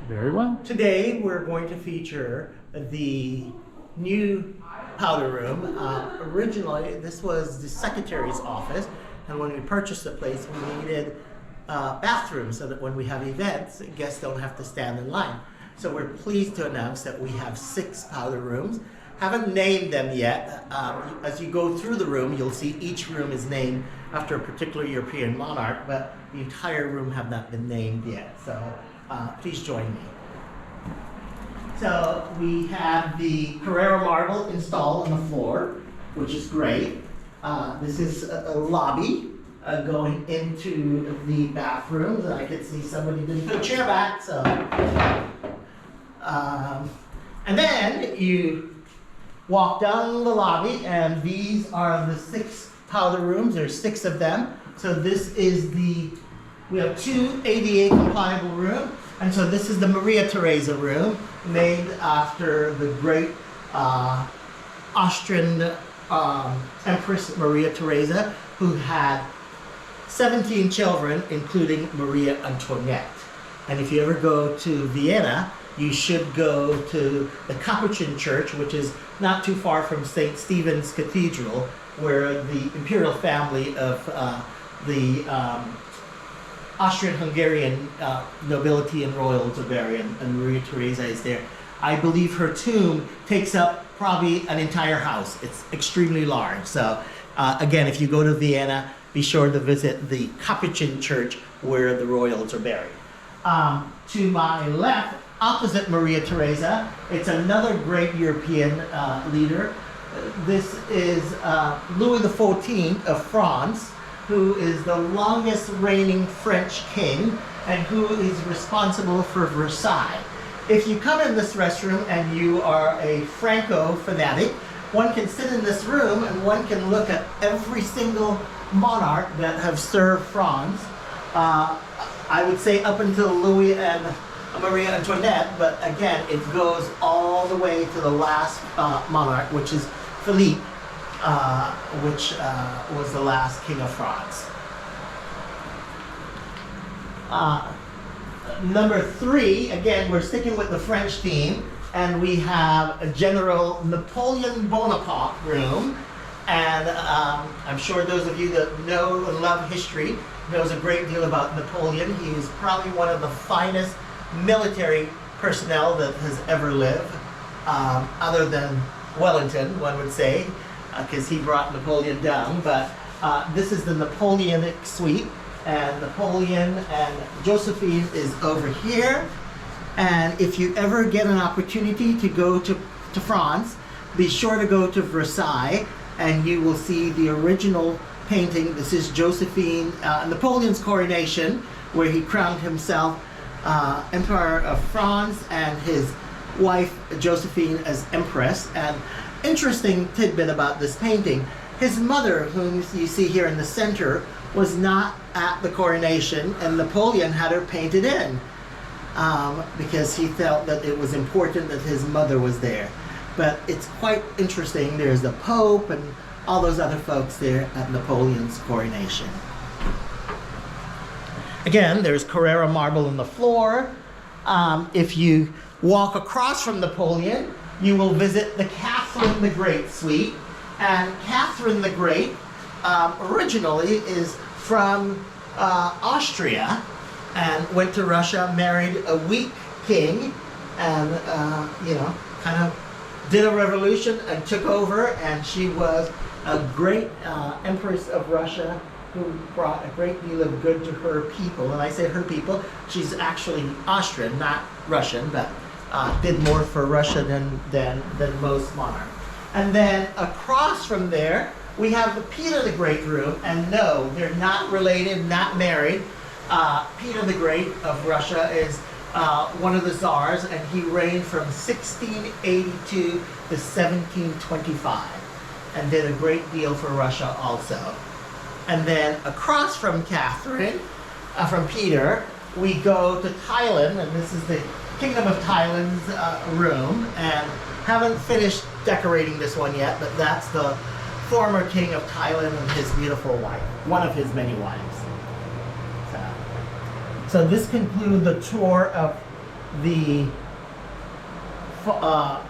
Very well. Today we're going to feature the new powder room. Originally this was the secretary's office, and when we purchased the place we needed bathrooms so that when we have events guests don't have to stand in line. So we're pleased to announce that we have 6 powder rooms. Haven't named them yet. As you go through the room you'll see each room is named after a particular European monarch, but the entire room have not been named yet. So please join me. So we have the Carrara marble installed on the floor, which is great. This is a lobby going into the bathrooms. I could see somebody didn't put a chair back, so. And then you walk down the lobby, and these are the 6 powder rooms. There's 6 of them. So this is we have 2 ADA compliable rooms. And so this is the Maria Theresa room, made after the great Austrian Empress Maria Theresa, who had 17 children, including Maria Antoinette. And if you ever go to Vienna, you should go to the Capuchin Church, which is not too far from St. Stephen's Cathedral, where the imperial family of the Austrian-Hungarian nobility and royals are buried, and Maria Theresa is there. I believe her tomb takes up probably an entire house. It's extremely large. So again, if you go to Vienna, be sure to visit the Capuchin Church where the royals are buried. To my left, opposite Maria Theresa, it's another great European leader. This is Louis XIV of France, who is the longest reigning French king and who is responsible for Versailles. If you come in this restroom and you are a Franco fanatic, one can sit in this room and one can look at every single monarch that have served France. I would say up until Louis and Maria Antoinette, but again, it goes all the way to the last monarch, which is Philippe, which was the last king of France. Number 3, again, we're sticking with the French theme, and we have a General Napoleon Bonaparte room. And I'm sure those of you that know and love history knows a great deal about Napoleon. He is probably one of the finest military personnel that has ever lived, other than Wellington, one would say, because he brought Napoleon down. But this is the Napoleonic suite, and Napoleon and Josephine is over here. And if you ever get an opportunity to go to France, be sure to go to Versailles, and you will see the original painting. This is Josephine, Napoleon's coronation, where he crowned himself Emperor of France and his wife Josephine as Empress. And interesting tidbit about this painting, his mother, whom you see here in the center, was not at the coronation, and Napoleon had her painted in because he felt that it was important that his mother was there. But it's quite interesting. There's the Pope and all those other folks there at Napoleon's coronation. Again, there's Carrara marble on the floor. If you walk across from Napoleon, you will visit the Catherine the Great suite. And Catherine the Great originally is from Austria and went to Russia, married a weak king, and kind of did a revolution and took over, and she was a great empress of Russia who brought a great deal of good to her people. And I say her people, she's actually Austrian, not Russian, but did more for Russia than most monarchs. And then across from there, we have the Peter the Great room, and no, they're not related, not married. Peter the Great of Russia is one of the czars, and he reigned from 1682 to 1725, and did a great deal for Russia also. And then across from Catherine, from Peter, we go to Thailand, and this is the Kingdom of Thailand's room, and haven't finished decorating this one yet, but that's the former king of Thailand and his beautiful wife, one of his many wives. So this concludes the tour of the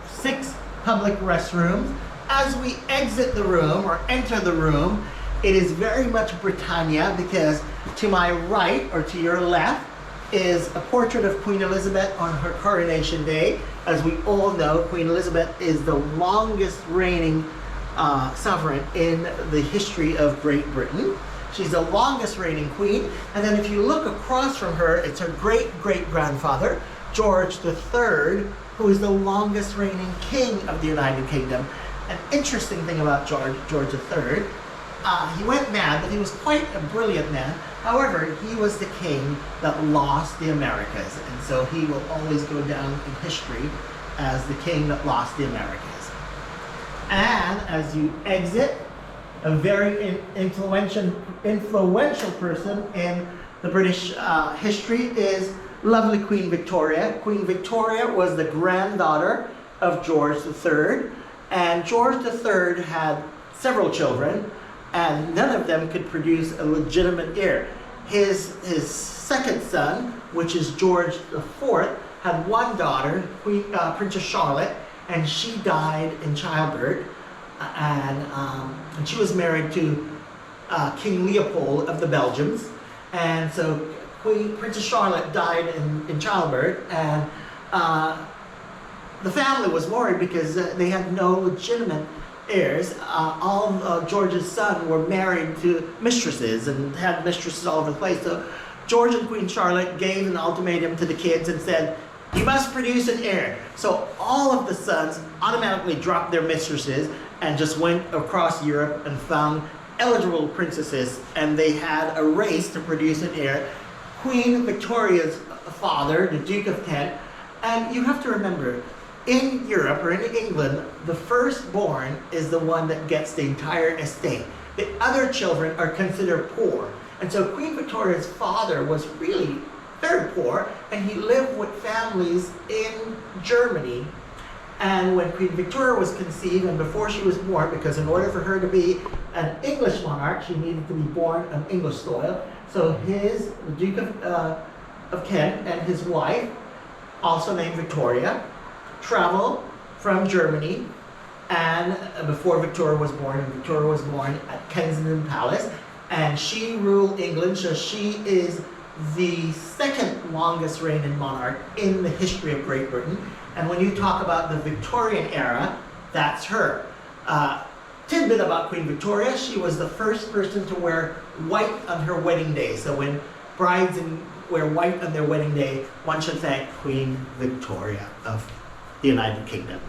6 public restrooms. As we exit the room or enter the room, it is very much Britannia, because to my right or to your left is a portrait of Queen Elizabeth on her coronation day. As we all know, Queen Elizabeth is the longest reigning sovereign in the history of Great Britain. She's the longest reigning queen. And then if you look across from her, it's her great-great-grandfather, George III, who is the longest reigning king of the United Kingdom. An interesting thing about George III, he went mad, but he was quite a brilliant man. However, he was the king that lost the Americas, and so he will always go down in history as the king that lost the Americas. And as you exit, a very influential person in the British history is lovely Queen Victoria. Queen Victoria was the granddaughter of George III, and George III had several children, and none of them could produce a legitimate heir. His second son, which is George IV, had one daughter, Princess Charlotte, and she died in childbirth, and she was married to King Leopold of the Belgians, and so Princess Charlotte died in childbirth, and the family was worried because they had no legitimate heirs. All of George's sons were married to mistresses and had mistresses all over the place. So George and Queen Charlotte gave an ultimatum to the kids and said, "You must produce an heir." So all of the sons automatically dropped their mistresses and just went across Europe and found eligible princesses, and they had a race to produce an heir. Queen Victoria's father, the Duke of Kent, and you have to remember, in Europe or in England, the firstborn is the one that gets the entire estate. The other children are considered poor. And so Queen Victoria's father was really very poor, and he lived with families in Germany. And when Queen Victoria was conceived, and before she was born, because in order for her to be an English monarch, she needed to be born on English soil. So the Duke of Kent and his wife, also named Victoria, traveled from Germany, and before Victoria was born, and Victoria was born at Kensington Palace, and she ruled England, so she is the second longest reigning monarch in the history of Great Britain. And when you talk about the Victorian era, that's her. Tidbit about Queen Victoria, she was the first person to wear white on her wedding day. So when brides wear white on their wedding day, one should thank Queen Victoria of the United Kingdom.